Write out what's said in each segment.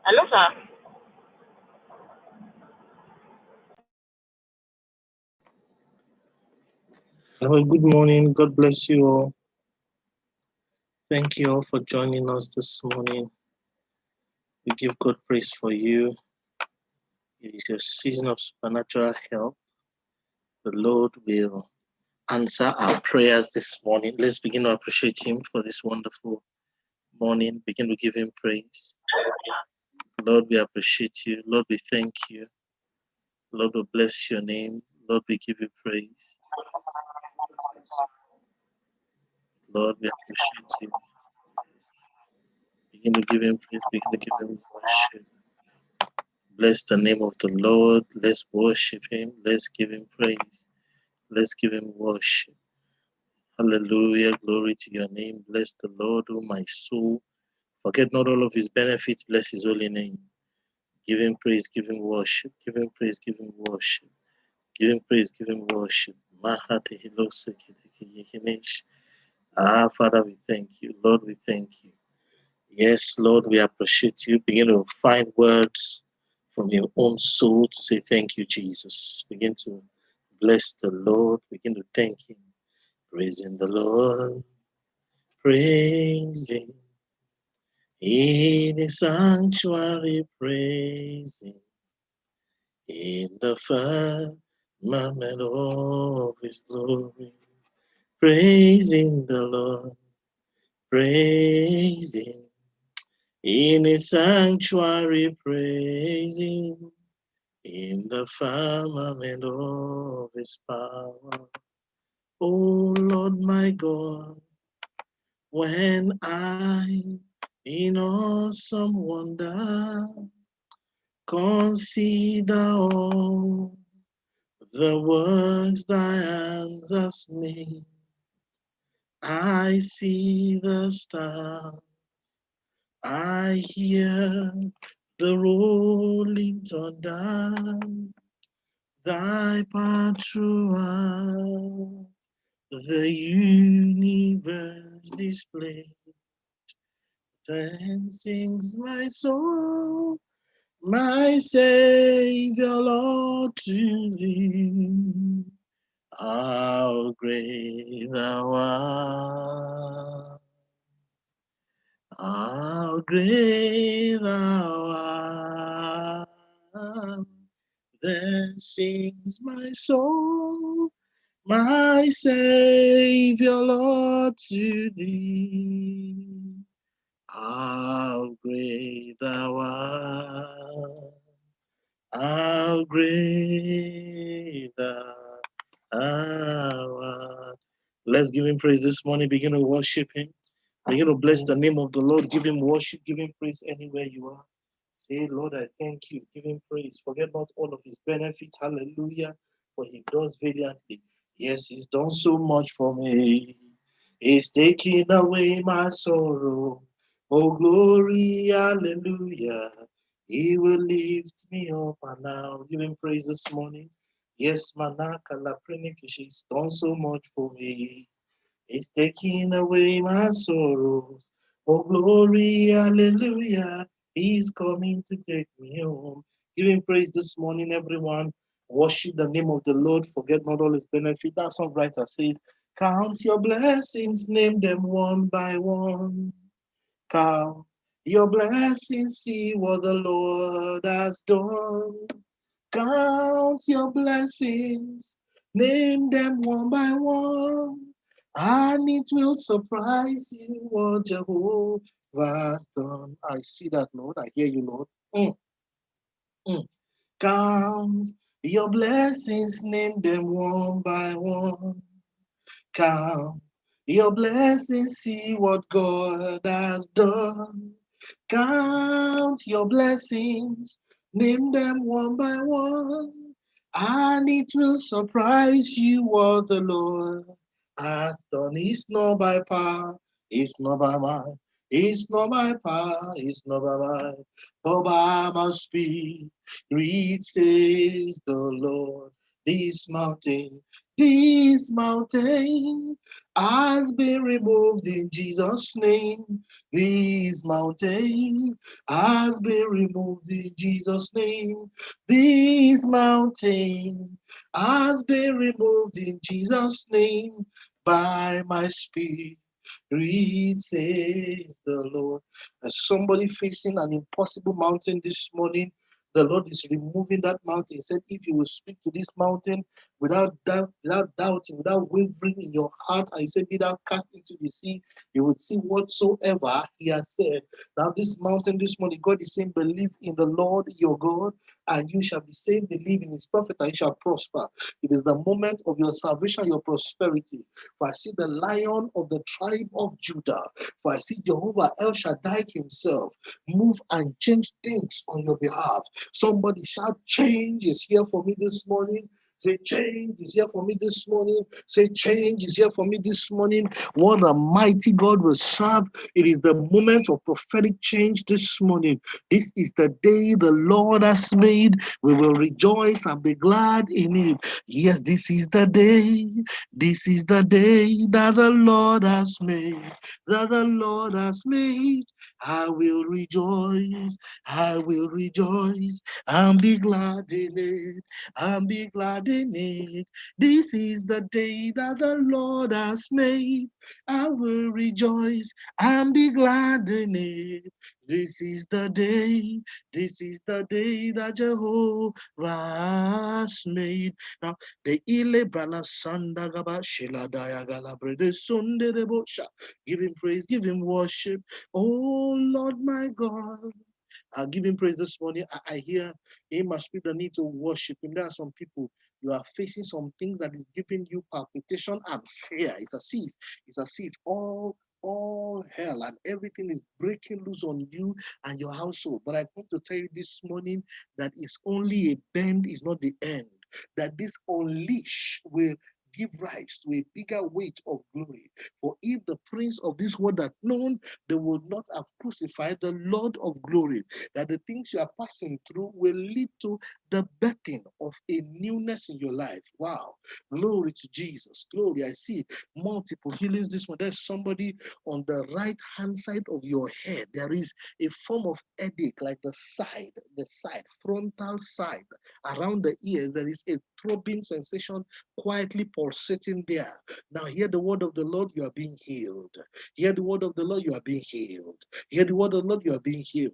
Hello, sir. Well, good morning. God bless you all. Thank you all for joining us this morning. We give God praise for you. It is your season of supernatural help. The Lord will answer our prayers this morning. Let's begin to appreciate Him for this wonderful morning. Begin to give Him praise. Lord, we appreciate you. Lord, we thank you. Lord, we bless your name. Lord, we give you praise. Lord, we appreciate you. Begin to give Him praise. Begin to give Him worship. Bless the name of the Lord. Let's worship Him. Let's give Him praise. Let's give Him worship. Hallelujah. Glory to your name. Bless the Lord, O my soul. Forget not all of His benefits. Bless His holy name. Give Him praise. Give Him worship. Give Him praise. Give Him worship. Give Him praise. Give Him worship. Father, we thank you. Lord, we thank you. Yes, Lord, we appreciate you. Begin to find words from your own soul to say thank you, Jesus. Begin to bless the Lord. Begin to thank Him. Praising the Lord. Praising in the sanctuary. Praising in the firmament of His glory. Praising the Lord. Praising in His sanctuary. Praising in the firmament of His power. Oh Lord my God, when I in awesome wonder consider all the works thy hands has made, I see the stars, I hear the rolling thunder, thy path throughout the universe display. Then sings my soul, my Savior, Lord, to thee. How great thou art, how great thou art. Then sings my soul, my Savior, Lord, to thee. How great thou art, how great thou art. Let's give Him praise this morning. Begin to worship Him. Begin to bless the name of the Lord. Give Him worship. Give Him praise anywhere you are. Say, Lord, I thank you. Give Him praise. Forget not all of His benefits. Hallelujah. For He does valiantly. Yes, He's done so much for me. He's taking away my sorrow. Oh, glory, hallelujah. He will lift me up and now. Give Him praise this morning. Yes, Manaka Laprinikish, He's done so much for me. He's taking away my sorrows. Oh, glory, hallelujah. He's coming to take me home. Give Him praise this morning, everyone. Worship the name of the Lord. Forget not all His benefits. That songwriter says, count your blessings, name them one by one. Count your blessings, see what the Lord has done. Count your blessings, name them one by one, and it will surprise you what Jehovah has done. I see that, Lord. I hear you, Lord. Mm. Count your blessings, name them one by one. Count your blessings, see what God has done. Count your blessings, name them one by one, and it will surprise you what the Lord has done. It's not by power, it's not by might, it's not by power, it's not by might, but by my spirit, says the Lord. This mountain has been removed in Jesus' name. This mountain has been removed in Jesus' name. This mountain has been removed in Jesus' name by my spirit, says the Lord. As somebody facing an impossible mountain this morning, the Lord is removing that mountain. He said, if you will speak to this mountain without doubt, without doubting, without wavering in your heart, and you said, be thou cast into the sea, you will see whatsoever he has said. Now, this mountain this morning, God is saying, believe in the Lord your God, and you shall be saved. Believe in his prophet, and you shall prosper. It is the moment of your salvation, your prosperity. For I see the Lion of the tribe of Judah. For I see Jehovah El Shaddai himself move and change things on your behalf. Somebody shout, change is here for me this morning. Say, change is here for me this morning. Say, change is here for me this morning. What a mighty God will serve. It is the moment of prophetic change this morning. This is the day the Lord has made. We will rejoice and be glad in it. Yes, this is the day. This is the day that the Lord has made. That the Lord has made. I will rejoice. I will rejoice and be glad in it. And be glad in it. This is the day that the Lord has made. I will rejoice and be glad in it. This is the day. This is the day that Jehovah has made. Now, the Ile Brala Sanda Gaba Shila Dayagala Brede Sunde Rebosha. Give him praise, give him worship. Oh Lord my God. I'll give him praise this morning. I hear in my spirit the need to worship him. There are some people, you are facing some things that is giving you palpitation and fear. It's as if all hell and everything is breaking loose on you and your household. But I want to tell you this morning that it's only a bend, is not the end. That this unleash will give rise to a bigger weight of glory. For if the prince of this world had known, they would not have crucified the Lord of glory. That the things you are passing through will lead to the birthing of a newness in your life. Wow. Glory to Jesus. Glory. I see multiple healings this one. There's somebody on the right hand side of your head. There is a form of headache, like the side, frontal side, around the ears. There is a throbbing sensation quietly pulsating there. Now, hear the word of the Lord, you are being healed. Hear the word of the Lord, you are being healed. Hear the word of the Lord, you are being healed.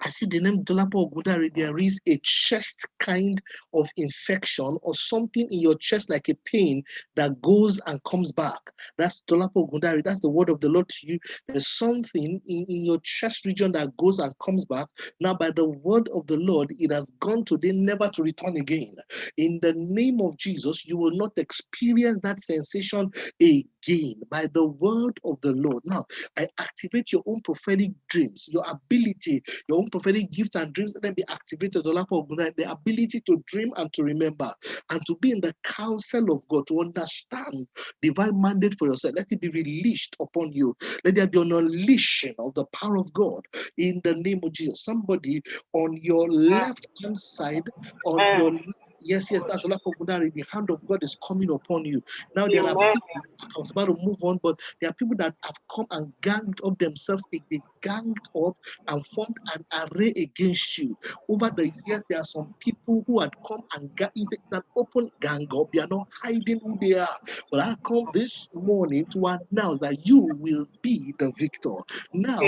I see the name Dolapo Ogudari. There is a chest kind of infection or something in your chest, like a pain that goes and comes back. That's Dolapo Ogudari. That's the word of the Lord to you. There's something in your chest region that goes and comes back. Now, by the word of the Lord, it has gone today, never to return again. In the name of Jesus, you will not experience that sensation again by the word of the Lord. Now, I activate your own prophetic dreams, your ability, your own prophetic gifts and dreams, let them be activated. The ability to dream and to remember and to be in the counsel of God, to understand divine mandate for yourself. Let it be released upon you. Let there be an unleashing of the power of God in the name of Jesus. Somebody on your left hand side, on your yes, that's the hand of God is coming upon you. Now there are people, I was about to move on, but there are people that have come and ganged up themselves. They ganged up and formed an array against you. Over the years, there are some people who had come and it's an open gang up. They are not hiding who they are. But I come this morning to announce that you will be the victor. Now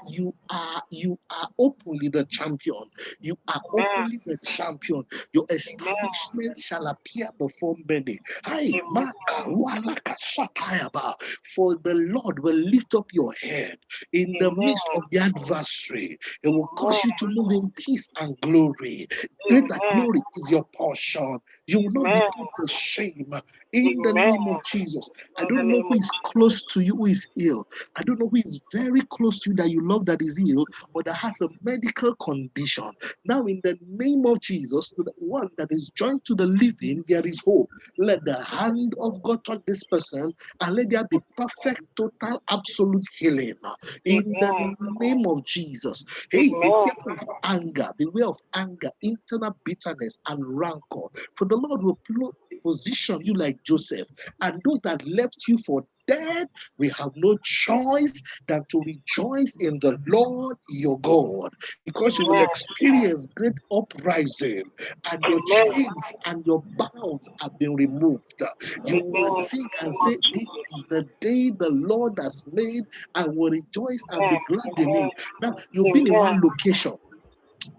you are openly the champion. You are openly the champion. Your establishment shall appear before many. Hey, for the Lord will lift up your head in the midst of the adversary. It will cause you to move in peace and glory. Greater glory is your portion. You will not be put to shame in the name of Jesus. I don't know who is close to you who is ill. I don't know who is very close to you that you love that is ill or that has a medical condition. Now, in the name of Jesus, the one that is joined to the living, there is hope. Let the hand of God touch this person and let there be perfect, total, absolute healing in the name of Jesus. Hey, be careful of anger, beware of anger, internal bitterness, and rancor. For the Lord will position you like Joseph, and those that left you for dead, we have no choice than to rejoice in the Lord your God, because you will experience great uprising, and your chains and your bounds have been removed. You will sing and say, "This is the day the Lord has made. I will rejoice and be glad in it." Now, you've been in one location.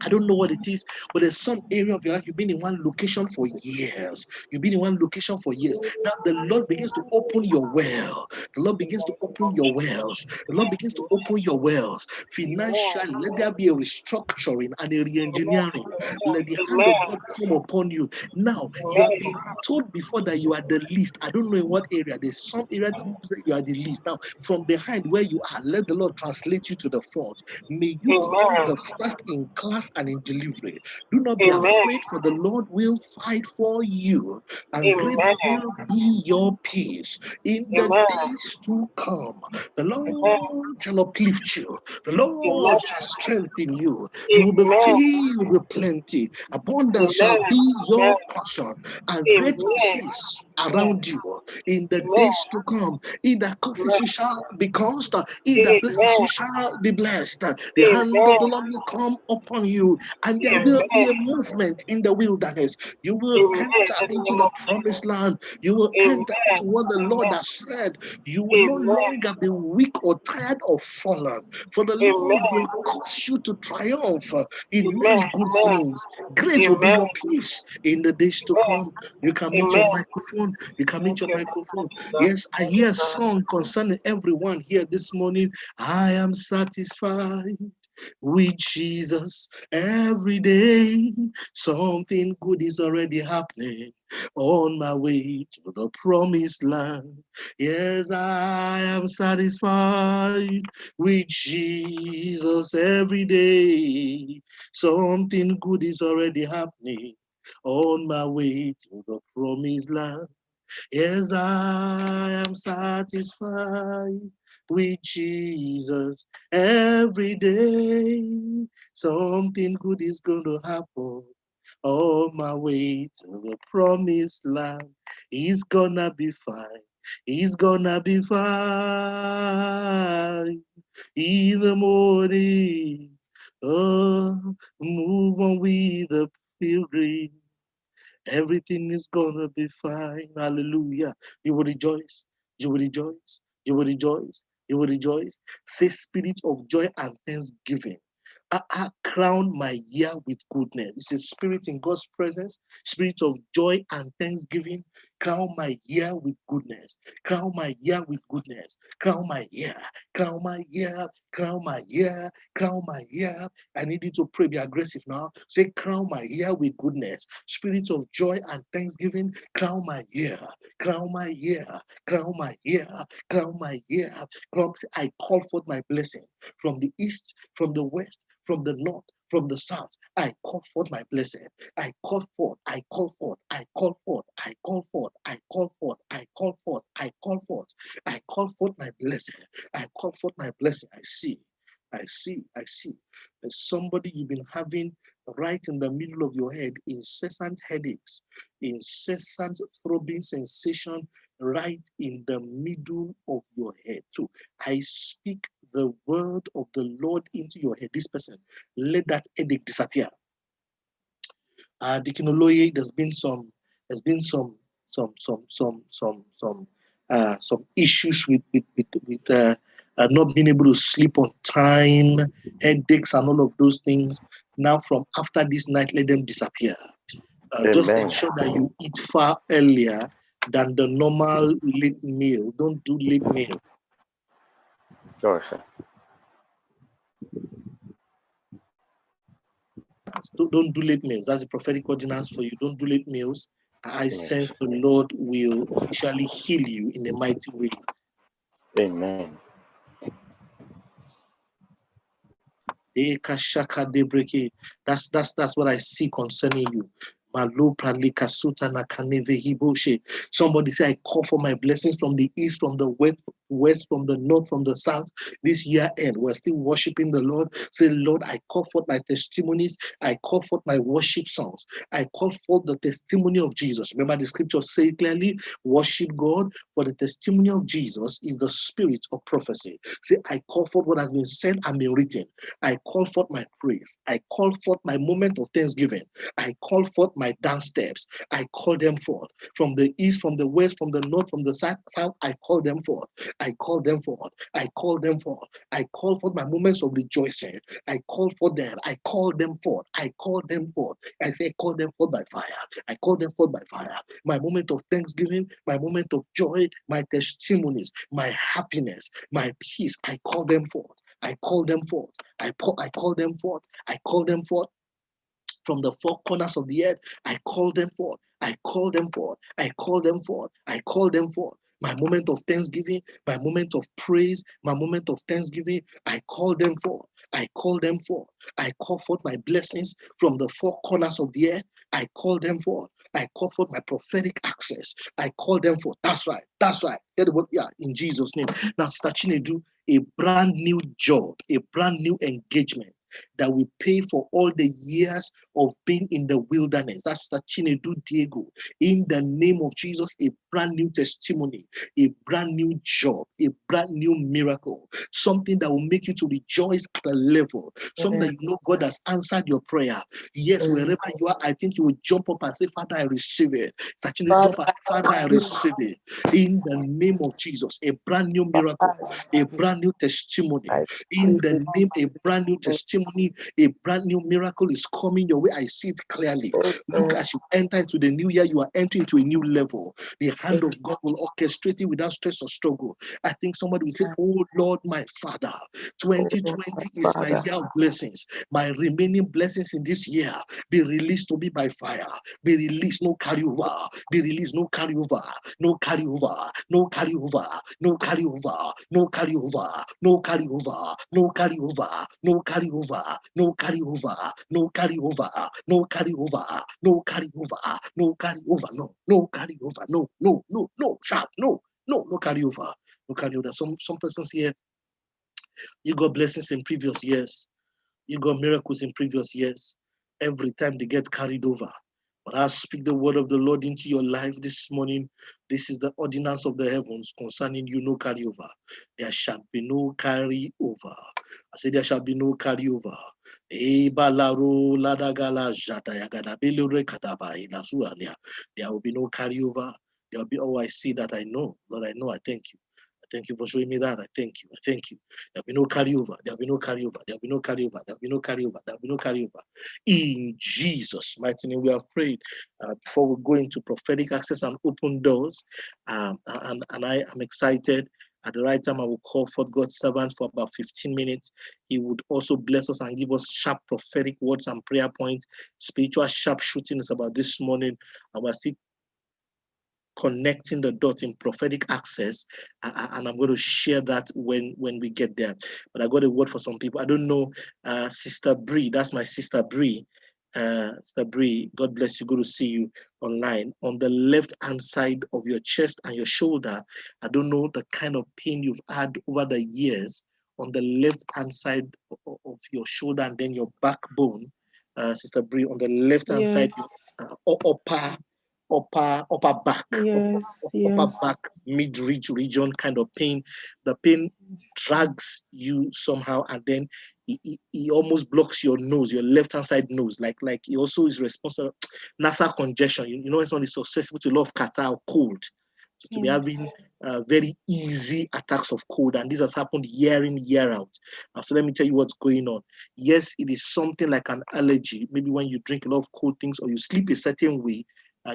I don't know what it is, but there's some area of your life you've been in one location for years. You've been in one location for years. Now the Lord begins to open your well. The Lord begins to open your wells. The Lord begins to open your wells financially. Let there be a restructuring and a re-engineering. Let the hand of God come upon you. Now you have been told before that you are the least. I don't know in what area. There's some area that people say you are the least. Now from behind where you are, let the Lord translate you to the front. May you become the first in class and in delivery. Do not be afraid, for the Lord will fight for you, and great will be your peace in the days to come. The Lord shall uplift you. The Lord shall strengthen you. You will be filled with plenty. Abundance shall be your portion, and great peace around you in the days to come. He that curses you shall be cursed. He that blesses you shall be blessed. The hand of the Lord will come upon you, and there will be a movement in the wilderness. You will enter into the promised land. You will enter into what the Lord has said. You will no longer be weak or tired or fallen, for the Lord will cause you to triumph in many good things. Great will be your peace in the days to come. You can meet your microphone. You can meet your microphone. Yes, I hear a song concerning everyone here this morning. I am satisfied with Jesus every day. Something good is already happening on my way to the promised land. Yes, I am satisfied with Jesus every day. Something good is already happening on my way to the promised land. Yes, I am satisfied with Jesus every day. Something good is going to happen on my way to the promised land. He's gonna be fine. He's gonna be fine in the morning. Oh, move on with the pilgrim. Everything is gonna be fine. Hallelujah. You will rejoice. You will rejoice. You will rejoice. You will rejoice. Say, spirit of joy and thanksgiving. I crown my year with goodness. It's a spirit in God's presence, spirit of joy and thanksgiving. Crown my year with goodness. Crown my year with goodness. Crown my year. Crown my year. Crown my year. Crown my year. I need you to pray. Be aggressive now. Say, crown my year with goodness. Spirit of joy and thanksgiving. Crown my year. Crown my year. Crown my year. Crown my year. I call forth my blessing from the east, from the west, from the north, from the south. I call forth my blessing. I call forth, I call forth, I call forth, I call forth, I call forth, I call forth, I call forth, I call forth my blessing. I call forth my blessing. I see. There's somebody you've been having right in the middle of your head, incessant headaches, incessant throbbing sensation right in the middle of your head. So I speak the word of the Lord into your head. This person, let that headache disappear. Deacon Oloye, there's been some issues with not being able to sleep on time, headaches, and all of those things. Now, from after this night, let them disappear. Just ensure that you eat far earlier than the normal late meal. Don't do late meal. Sure, sir. Don't do late meals. That's a prophetic ordinance for you. Don't do late meals. I sense the Lord will officially heal you in a mighty way. Amen. That's what I see concerning you. Somebody say, I call for my blessings from the east, from the west, from the north, from the south. This year end, we're still worshiping the Lord. Say, Lord, I call forth my testimonies. I call forth my worship songs. I call forth the testimony of Jesus. Remember, the scriptures say clearly, worship God, for the testimony of Jesus is the spirit of prophecy. Say, I call forth what has been said and been written. I call forth my praise. I call forth my moment of thanksgiving. I call forth my dance steps. I call them forth. From the east, from the west, from the north, from the south, I call them forth. I call them forth. I call them forth. I call forth my moments of rejoicing. I call for them. I call them forth. I call them forth. I say, call them forth by fire. I call them forth by fire. My moment of thanksgiving, my moment of joy, my testimonies, my happiness, my peace, I call them forth. I call them forth. I call them forth. I call them forth from the four corners of the earth. I call them forth. I call them forth. I call them forth. I call them forth. My moment of thanksgiving, my moment of praise, my moment of thanksgiving, I call them forth. I call them forth. I call forth my blessings from the four corners of the earth. I call them forth. I call forth my prophetic access. I call them forth. That's right. That's right. Yeah, in Jesus' name. Now, Sister Chinedu, a brand new job, a brand new engagement that will pay for all the years of being in the wilderness. That's Chinedu Diego. In the name of Jesus, a brand new testimony, a brand new job, a brand new miracle, something that will make you to rejoice at a level, something that you know God has answered your prayer. Yes, wherever you are, I think you will jump up and say, Father, I receive it. Actually, jump and say, Father, I receive it. In the name of Jesus, a brand new miracle, a brand new testimony. In the name, a brand new testimony, a brand new miracle is coming your way. I see it clearly. Look, as you enter into the new year, you are entering into a new level. The hand of God will orchestrate it without stress or struggle. I think somebody will say, oh Lord, my Father, 2020 is my year of blessings. My remaining blessings in this year be released to me by fire. Be released, no carryover. Be released, no carryover. No carryover. No carryover. No carryover. No carryover. No carryover. No carryover. No carryover. No carryover. No carryover. No carryover. No carryover. No carryover. No. No carryover. No. No. No. No. Sharp. No. No. No carryover. No carryover. Some persons here, you got blessings in previous years. You got miracles in previous years. Every time they get carried over. But I speak the word of the Lord into your life this morning. This is the ordinance of the heavens concerning you, no carryover. There shall be no carryover. I say there shall be no carryover. There will be no carryover. There will be, oh, I see that, I know. Lord, I know, I thank you. Thank you for showing me that. I thank you. I thank you. There'll be no carryover. There'll be no carryover. There'll be no carryover. There'll be no carryover. There'll be no carryover. In Jesus' mighty name, we have prayed. Before we go into prophetic access and open doors, and I am excited. At the right time, I will call forth God's servant for about 15 minutes. He would also bless us and give us sharp prophetic words and prayer points. Spiritual sharp shooting is about this morning. I will see connecting the dot in prophetic access, and I'm going to share that when we get there. But I got a word for some people. I don't know, Sister Bree. That's my sister Bree. Sister Bree, God bless you. Good to see you online. On the left hand side of your chest and your shoulder, I don't know the kind of pain you've had over the years. On the left hand side of your shoulder and then your backbone, Sister Bree, on the left hand side, upper back, upper back, region kind of pain. The pain drags you somehow, and then it almost blocks your nose, your left hand side nose. Like it also is responsible nasal congestion. You know, when someone is susceptible to a lot of catarrh or cold. So to be having very easy attacks of cold, and this has happened year in, year out. So let me tell you what's going on. Yes, it is something like an allergy. Maybe when you drink a lot of cold things or you sleep a certain way,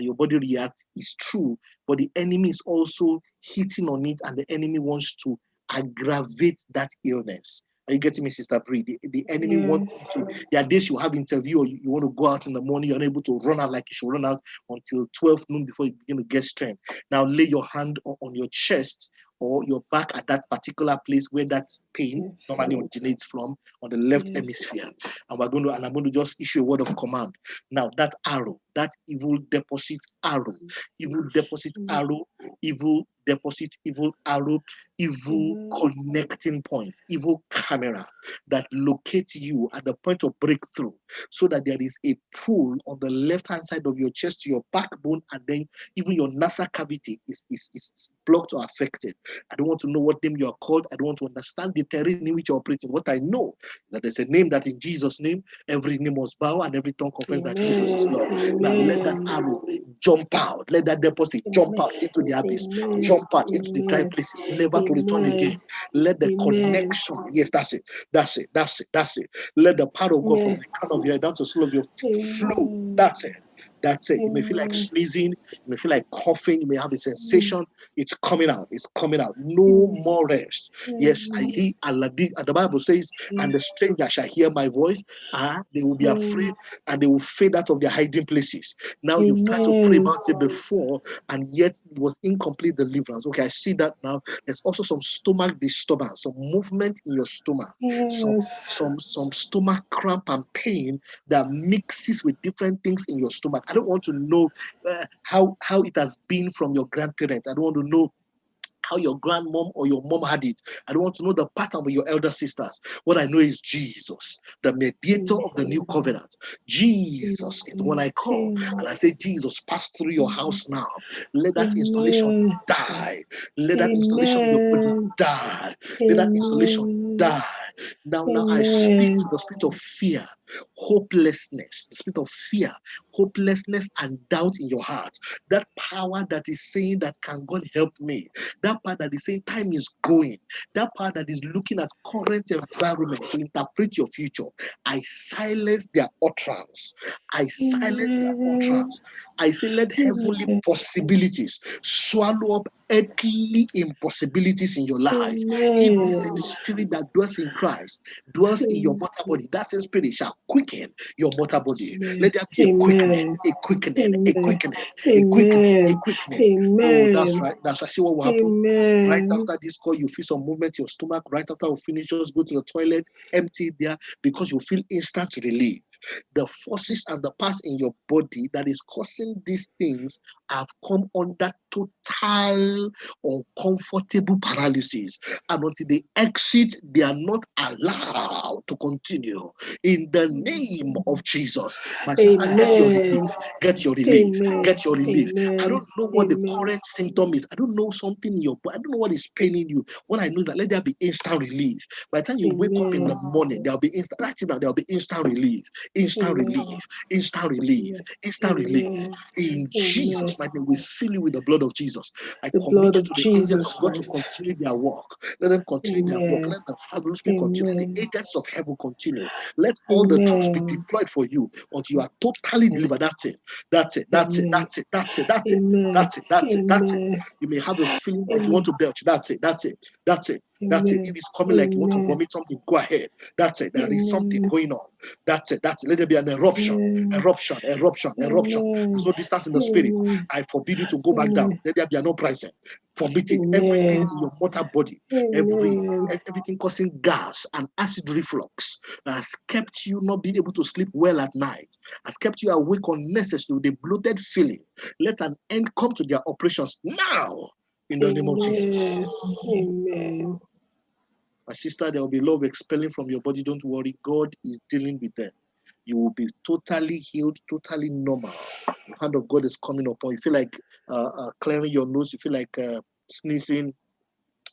your body reacts. It's true, but the enemy is also hitting on it, and the enemy wants to aggravate that illness. Are you getting me, Sister Bree? The enemy wants you to. There are days you have interview or you want to go out in the morning, you're unable to run out like you should run out until 12 noon before you begin to get strength. Now lay your hand on your chest or your back at that particular place where that pain normally originates from, on the left hemisphere. And I'm going to just issue a word of command. Now that arrow, that evil deposit arrow, evil deposit arrow, evil deposit, evil arrow, evil connecting point, evil camera that locates you at the point of breakthrough, so that there is a pull on the left hand side of your chest to your backbone, and then even your nasal cavity is blocked or affected. I don't want to know what name you are called. I don't want to understand the terrain in which you're operating. What I know is that there's a name that in Jesus' name, every knee must bow and every tongue confess that Jesus is Lord. Now let that arrow jump out. Let that deposit jump out into the abyss, jump out into the dry places, never to return again. Let the connection, yes, that's it. Let the power of God from the crown of your head down to the sole of your feet flow. That's it. That's it. You may feel like sneezing, you may feel like coughing, you may have a sensation. It's coming out. It's coming out. No more rest. Yes, I hear Allah. The Bible says, and the stranger shall hear my voice. They will be afraid and they will fade out of their hiding places. Now you've tried to pray about it before, and yet it was incomplete deliverance. Okay, I see that now. There's also some stomach disturbance, some movement in your stomach, some stomach cramp and pain that mixes with different things in your stomach. I don't want to know how it has been from your grandparents. I don't want to know how your grandmom or your mom had it. I don't want to know the pattern with your elder sisters. What I know is Jesus, the mediator of the new covenant. Jesus is the one I call. And I say, Jesus, pass through your house now. Let that installation die. Let that installation in your body die. Let that installation die. Now I speak to the spirit of fear, hopelessness, the spirit of fear, hopelessness, and doubt in your heart. That power that is saying that, can God help me? That part that is saying time is going. That part that is looking at current environment to interpret your future. I silence their utterance. I silence their utterance. I say, let heavenly possibilities swallow up earthly impossibilities in your life. If the same spirit that dwells in Christ dwells in your mortal body, that same spirit shall quicken your mortal body. Let there be a quickening, a quickening, a quickening, a quickening, a quickening. Oh, that's right. That's right. See what will happen. Right after this call, you feel some movement in your stomach. Right after we finish, just go to the toilet, empty it there, because you feel instant relief. The forces and the parts in your body that is causing these things have come under total uncomfortable paralysis. And until they exit, they are not allowed to continue. In the name of Jesus, my sister, get your relief. Get your relief. Get your relief. I don't know what the current symptom is. I don't know something in your body. I don't know what is paining you. What I know is that let there be instant relief. By the time you wake up in the morning, there'll be instant. Right now, there'll be instant relief. Instant relief. Instant relief. Instant relief. In Jesus' mighty name, we seal you with the blood of Jesus. I commit you to the angels of God to continue their work. Let them continue their work. Let the Father Spirit continue. Let the agents of heaven continue. Let all the troops be deployed for you until you are totally delivered. That's it. That's it. That's it. That's it. That's it. That's it. That's it. That's it. That's it. You may have a feeling like you want to belch. That's it. That's it. That's it. That's it. If it's coming like you want to vomit something, go ahead. That's it. There is something going on. That's it. That's it. Let there be an eruption. Eruption. Eruption. Eruption. There's no distance in the spirit. I forbid you to go back down. Let there be an uprising. Forbid it. Everything in your mortal body, everything causing gas and acid reflux that has kept you not being able to sleep well at night, has kept you awake unnecessarily with a bloated feeling. Let an end come to their operations now in the name of Jesus. Amen. My sister, there will be love expelling from your body. Don't worry. God is dealing with them. You will be totally healed, totally normal. The hand of God is coming upon you. You feel like clearing your nose. You feel like sneezing.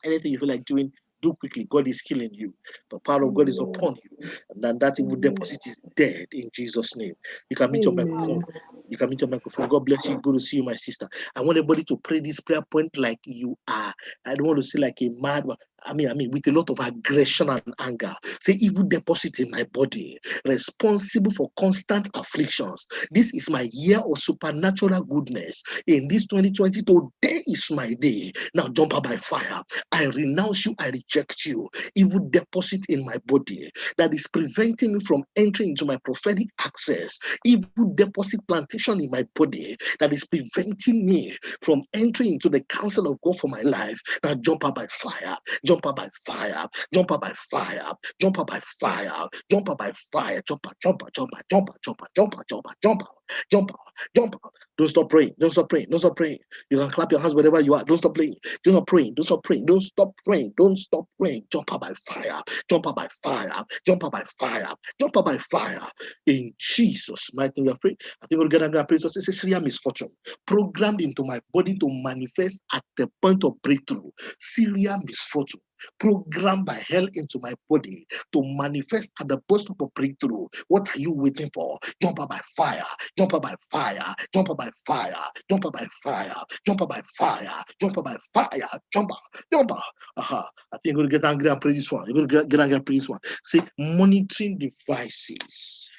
Anything you feel like doing, do quickly. God is healing you. The power of God is upon you. And then that evil deposit is dead in Jesus' name. You can meet your microphone. You can meet your microphone. God bless you. Good to see you, my sister. I want everybody to pray this prayer point like you are. I don't want to see like a mad one. with a lot of aggression and anger. Say, evil deposit in my body, responsible for constant afflictions. This is my year of supernatural goodness. In this 2020, today is my day. Now jump up by fire. I renounce you, I reject you. Evil deposit in my body that is preventing me from entering into my prophetic access. Evil deposit plantation in my body that is preventing me from entering into the counsel of God for my life. Now jump up by fire. Jump up by fire. Jump up by fire. Jump up by fire. Jump up by fire. Jump up, jump up, jump up, jump up, jump up, jump up, jump up, jump up, jump up, jump up. Don't stop praying. Don't stop praying. Don't stop praying. You can clap your hands wherever you are. Don't stop praying. Do not praying. Don't stop praying. Don't stop praying. Don't stop praying. Jump up by fire. Jump up by fire. Jump up by fire. Jump up by fire. In Jesus' mighty name we are praying. I think we'll get angry and pray. So it's a serious misfortune programmed into my body to manifest at the point of breakthrough. Serious misfortune programmed by hell into my body to manifest at the point of breakthrough. What are you waiting for? Jump up by fire. Jump up by fire. Jump up by fire. Jump up by fire. Jump up by fire. Jump up by fire. Jump up. Jump up. I think you're going to get angry and pray this one. You're going to get angry and pray this one. Say, monitoring devices.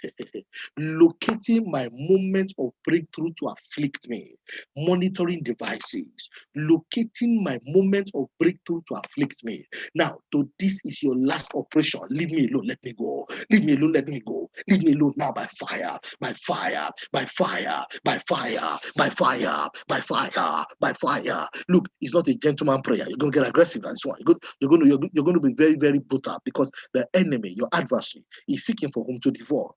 Locating my moment of breakthrough to afflict me. Monitoring devices. Locating my moment of breakthrough to afflict me. Now, this is your last operation. Leave me alone. Let me go. Leave me alone. Let me go. Leave me alone now by fire. By fire. By fire. By fire. By fire. By fire. By fire. Look, it's not a gentleman prayer. You're going to get aggressive and so on. You're going to be very, very brutal because the enemy, your adversary, is seeking for whom to devour.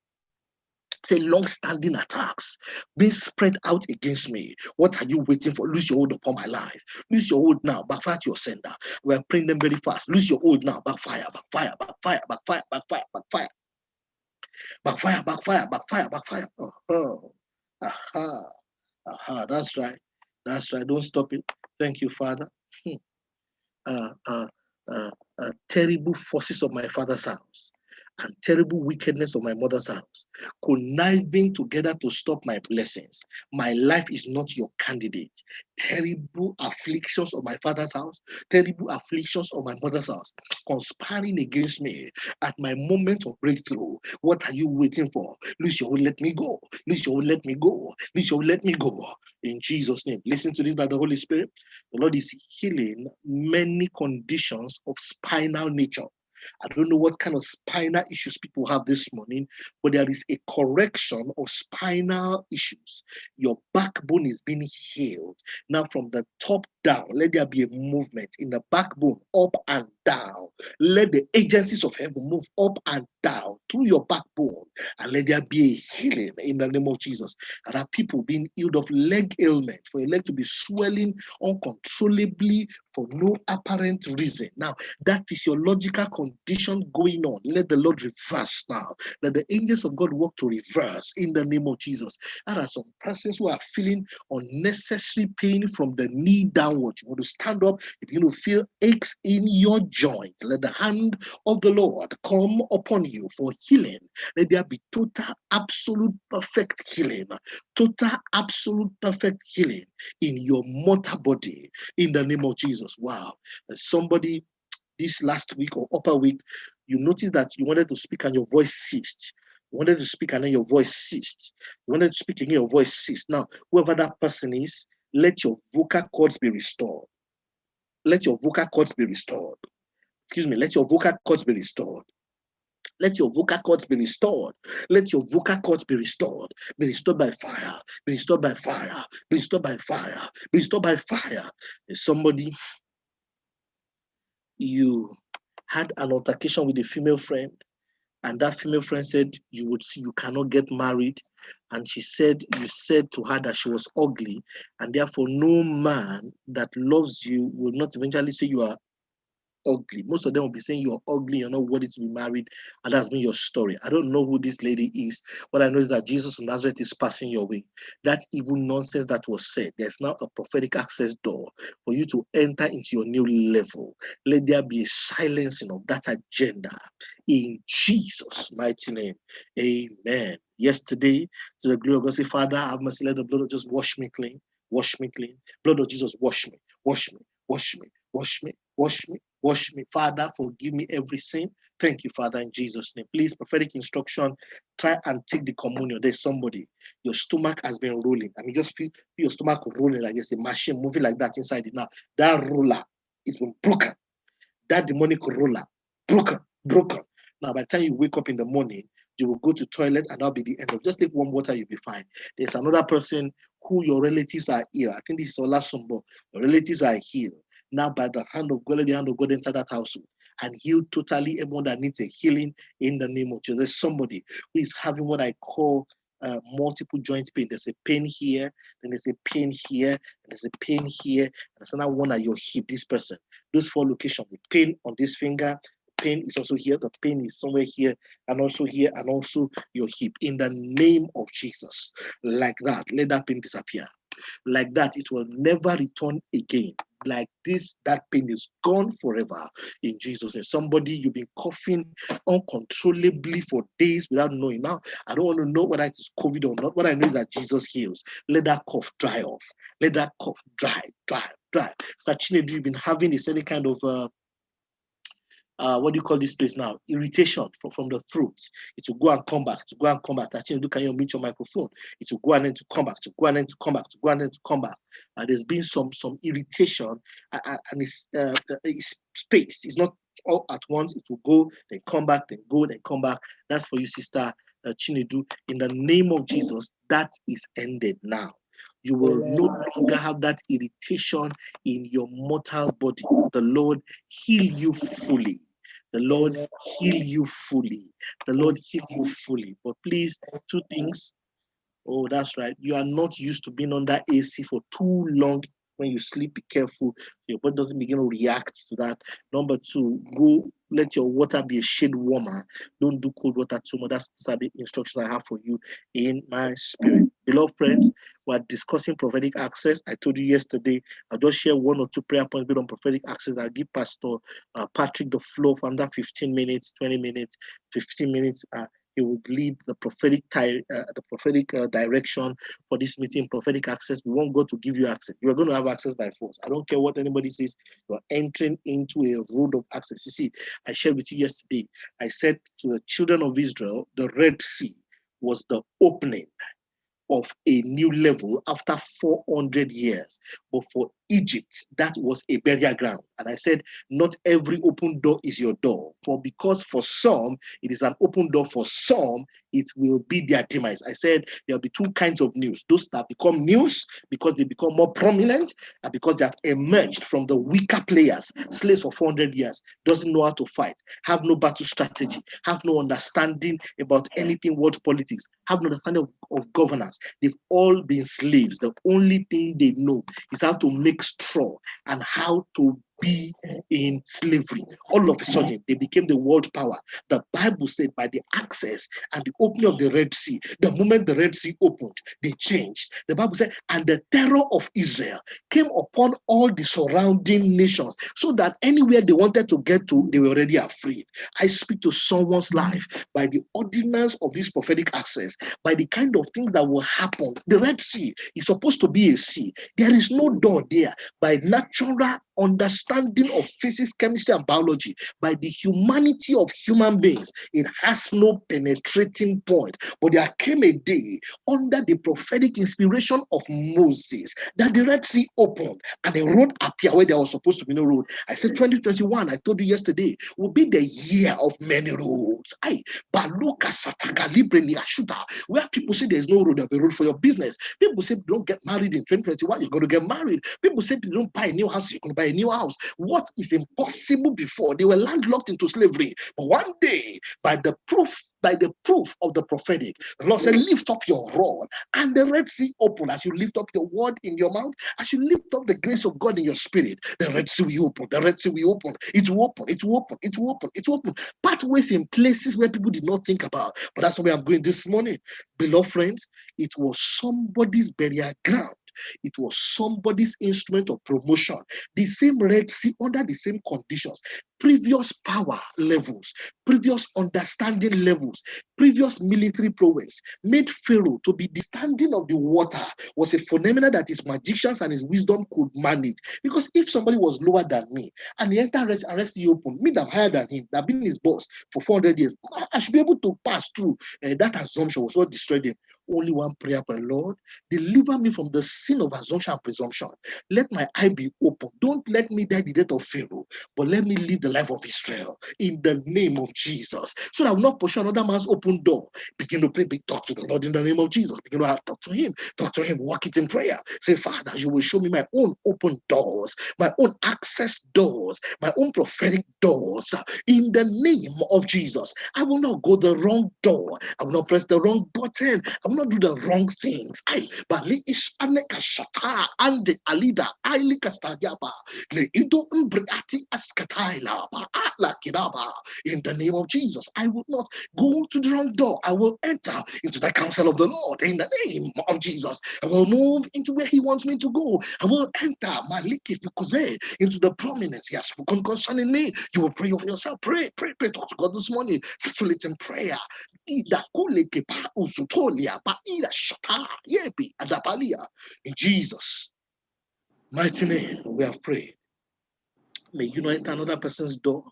Say long-standing attacks being spread out against me. What are you waiting for? Lose your hold upon my life. Lose your hold now. Backfire to your sender. We're praying them very fast. Lose your hold now. Backfire, backfire, backfire, backfire, backfire, backfire, backfire, backfire, backfire, backfire. That's right. That's right. Don't stop it. Thank you, Father. Terrible forces of my father's house and terrible wickedness of my mother's house, conniving together to stop my blessings. My life is not your candidate. Terrible afflictions of my father's house, terrible afflictions of my mother's house, conspiring against me at my moment of breakthrough. What are you waiting for? Lose your hold, let me go. Lose your hold, let me go. Lose your hold, let me go. In Jesus' name. Listen to this by the Holy Spirit. The Lord is healing many conditions of spinal nature. I don't know what kind of spinal issues people have this morning, but there is a correction of spinal issues. Your backbone is being healed. Now from the top down, let there be a movement in the backbone up and down. Let the agencies of heaven move up and down through your backbone, and let there be a healing in the name of Jesus. There are people being healed of leg ailment, for your leg to be swelling uncontrollably for no apparent reason. Now, that physiological condition going on, let the Lord reverse now. Let the angels of God work to reverse in the name of Jesus. There are some persons who are feeling unnecessary pain from the knee downwards. You want to stand up, you begin to feel aches in your joint. Let the hand of the Lord come upon you for healing. Let there be total, absolute, perfect healing. Total, absolute, perfect healing in your mortal body in the name of Jesus. Wow. Somebody this last week or upper week, you noticed that you wanted to speak and your voice ceased. You wanted to speak and then your voice ceased. You wanted to speak and your voice ceased. Now, whoever that person is, let your vocal cords be restored. Let your vocal cords be restored. Excuse me, let your vocal cords be restored. Let your vocal cords be restored. Let your vocal cords be restored. Be restored by fire. Be restored by fire. Be restored by fire. Be restored by fire. Somebody, you had an altercation with a female friend, and that female friend said you would see you cannot get married, and she said you said to her that she was ugly, and therefore no man that loves you will not eventually say you are ugly. Most of them will be saying you're ugly, you're not worthy to be married, and that's been your story. I don't know who this lady is. What I know is that Jesus of Nazareth is passing your way. That evil nonsense that was said, there's now a prophetic access door for you to enter into your new level. Let there be a silencing of that agenda in Jesus' mighty name. Amen. Yesterday, to the glory of God, say, Father, have mercy, let the blood of Jesus wash me clean. Wash me clean. Blood of Jesus, wash me, wash me, wash me, wash me, wash me, Wash me, Father, forgive me every sin. Thank you, Father, in Jesus' name. Please, prophetic instruction, try and take the communion. There's somebody, your stomach has been rolling. I mean, just feel your stomach rolling like there's a machine moving like that inside it now. That roller is been broken. That demonic roller, broken, broken. Now, by the time you wake up in the morning, you will go to toilet and that'll be the end of. Just take warm water, you'll be fine. There's another person who your relatives are ill. I think this is Olasumbo. Your relatives are healed. Now, by the hand of God, let the hand of God enter that household and heal totally everyone that needs a healing in the name of Jesus. There's somebody who is having what I call multiple joint pain. There's a pain here, then there's a pain here, and there's a pain here, and there's another one at your hip. This person, those 4 locations, the pain on this finger, pain is also here, the pain is somewhere here, and also here, and also your hip. In the name of Jesus, like that, let that pain disappear. Like that, it will never return again. Like this, that pain is gone forever in Jesus' name. Somebody, you've been coughing uncontrollably for days without knowing. Now, I don't want to know whether it is COVID or not. What I know is that Jesus heals. Let that cough dry off. Let that cough dry. So, Chinedu, you've been having a certain kind of what do you call this place now? Irritation from the throat. It will go and come back, to go and come back. Actually, can you mute your microphone? It will go and then to come back, to go and then to come back, to go and then to come back. There's been some irritation, and it's spaced. It's not all at once. It will go, then come back, then go, then come back. That's for you, Sister Chinedu. In the name of Jesus, that is ended now. You will no longer have that irritation in your mortal body. The Lord heal you fully. The Lord heal you fully. The Lord heal you fully. But please, 2 things. Oh, that's right. You are not used to being under AC for too long. When you sleep, be careful. Your body doesn't begin to react to that. Number 2, go let your water be a shade warmer. Don't do cold water too much. These are the instructions I have for you in my spirit. Beloved friends, we're discussing prophetic access. I told you yesterday, I'll just share 1 or 2 prayer points based on prophetic access. I'll give Pastor Patrick the floor for under 15 minutes, 20 minutes, 15 minutes. He will lead the prophetic direction for this meeting, prophetic access. We want God to give you access. You are going to have access by force. I don't care what anybody says. You are entering into a road of access. You see, I shared with you yesterday. I said to the children of Israel, the Red Sea was the opening of a new level after 400 years. But for Egypt, that was a burial ground. And I said, not every open door is your door. Because for some, it is an open door. For some, it will be their demise. I said, there'll be 2 kinds of news. Those that become news because they become more prominent and because they have emerged from the weaker players, slaves for 400 years, doesn't know how to fight, have no battle strategy, have no understanding about anything world politics, have no understanding of governance. They've all been slaves. The only thing they know is how to make straw and how to be in slavery. All of a sudden, they became the world power. The Bible said by the access and the opening of the Red Sea, the moment the Red Sea opened, they changed. The Bible said, and the terror of Israel came upon all the surrounding nations, so that anywhere they wanted to get to, they were already afraid. I speak to someone's life by the ordinance of this prophetic access, by the kind of things that will happen. The Red Sea is supposed to be a sea. There is no door there. By natural understanding of physics, chemistry, and biology, by the humanity of human beings, it has no penetrating point. But there came a day under the prophetic inspiration of Moses that the Red Sea opened and a road appeared where there was supposed to be no road. I said 2021, I told you yesterday, will be the year of many roads. Where people say there's no road, there'll be road for your business. People say don't get married in 2021, you're going to get married. People say they don't buy a new house, you're going to buy a new house. What is impossible before? They were landlocked into slavery. But one day, by the proof of the prophetic, the Lord said, lift up your rod, and the Red Sea opened. As you lift up your word in your mouth, as you lift up the grace of God in your spirit, the Red Sea will open. The Red Sea will open. It will open. It will open. It will open. It will open. Pathways in places where people did not think about. But that's where I'm going this morning. Beloved friends, it was somebody's burial ground It was somebody's instrument of promotion. The same Red Sea under the same conditions, previous power levels, previous understanding levels, previous military prowess made Pharaoh to be the standing of the water was a phenomenon that his magicians and his wisdom could manage. Because if somebody was lower than me and he entered and Red Sea open, me that I'm higher than him, that been his boss for 400 years, I should be able to pass through. That assumption was what destroyed him. Only one prayer, my Lord, deliver me from the sin of assumption and presumption. Let my eye be open. Don't let me die the death of Pharaoh, but let me live the life of Israel in the name of Jesus. So that I will not push another man's open door. Begin to pray, talk to the Lord in the name of Jesus. Begin to talk to him, walk it in prayer. Say, Father, you will show me my own open doors, my own access doors, my own prophetic doors in the name of Jesus. I will not go the wrong door. I will not press the wrong button. I will not do the wrong things. Bali is aneka shata and alida aili kastadiaba le ido umbriati askataila ba ala kidaba. In the name of Jesus, I will not go to the wrong door. I will enter into the counsel of the Lord in the name of Jesus. I will move into where He wants me to go. I will enter Maliki Fikuze into the prominence He has spoken concerning me. You will pray over yourself. Pray. Talk to God this morning. Settle it in prayer. In Jesus' mighty name, we have prayed. May you not enter another person's door.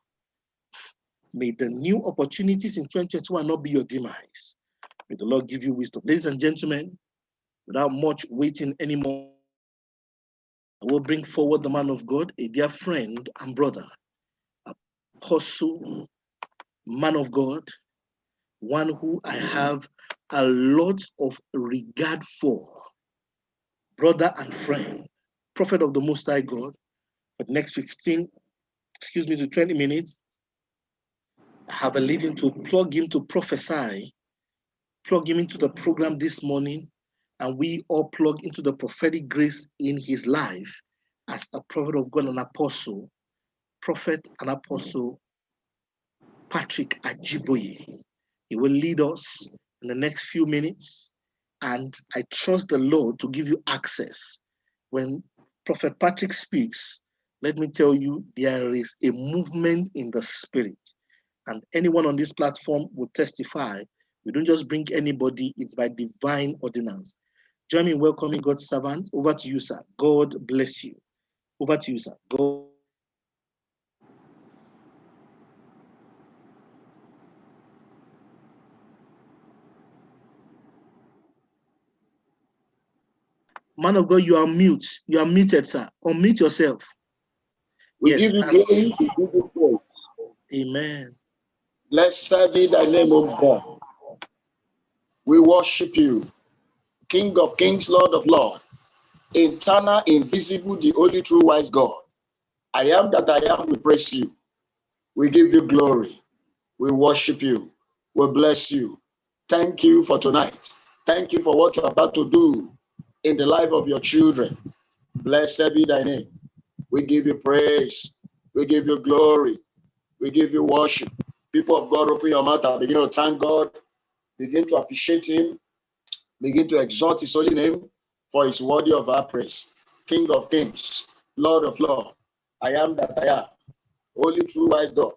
May the new opportunities in 2021 not be your demise. May the Lord give you wisdom. Ladies and gentlemen, without much waiting anymore, I will bring forward the man of God, a dear friend and brother, apostle, man of God, one who I have a lot of regard for, brother and friend, prophet of the Most High God. For the next 20 minutes, I have a leading to plug him to prophesy, plug him into the program this morning, and we all plug into the prophetic grace in his life as a prophet of God and apostle, prophet and apostle Patrick Ajiboye. He will lead us in the next few minutes, and I trust the Lord to give you access. When Prophet Patrick speaks, let me tell you, there is a movement in the spirit, and anyone on this platform will testify. We don't just bring anybody, it's by divine ordinance. Join me in welcoming God's servant. Over to you, sir. God bless you. Over to you, sir. God. Man of God, you are mute. You are muted, sir. Unmute yourself. We give you glory, we give you praise. Amen. Blessed be thy name, O God. We worship you, King of kings, Lord of lords, eternal, invisible, the only true wise God. I am that I am, we praise you. We give you glory. We worship you. We bless you. Thank you for tonight. Thank you for what you're about to do in the life of your children. Blessed be thy name. We give you praise. We give you glory. We give you worship. People of God, open your mouth and begin to thank God. Begin to appreciate him. Begin to exalt his holy name, for his worthy of our praise. King of kings, Lord of lords, I am that I am. Holy true wise God.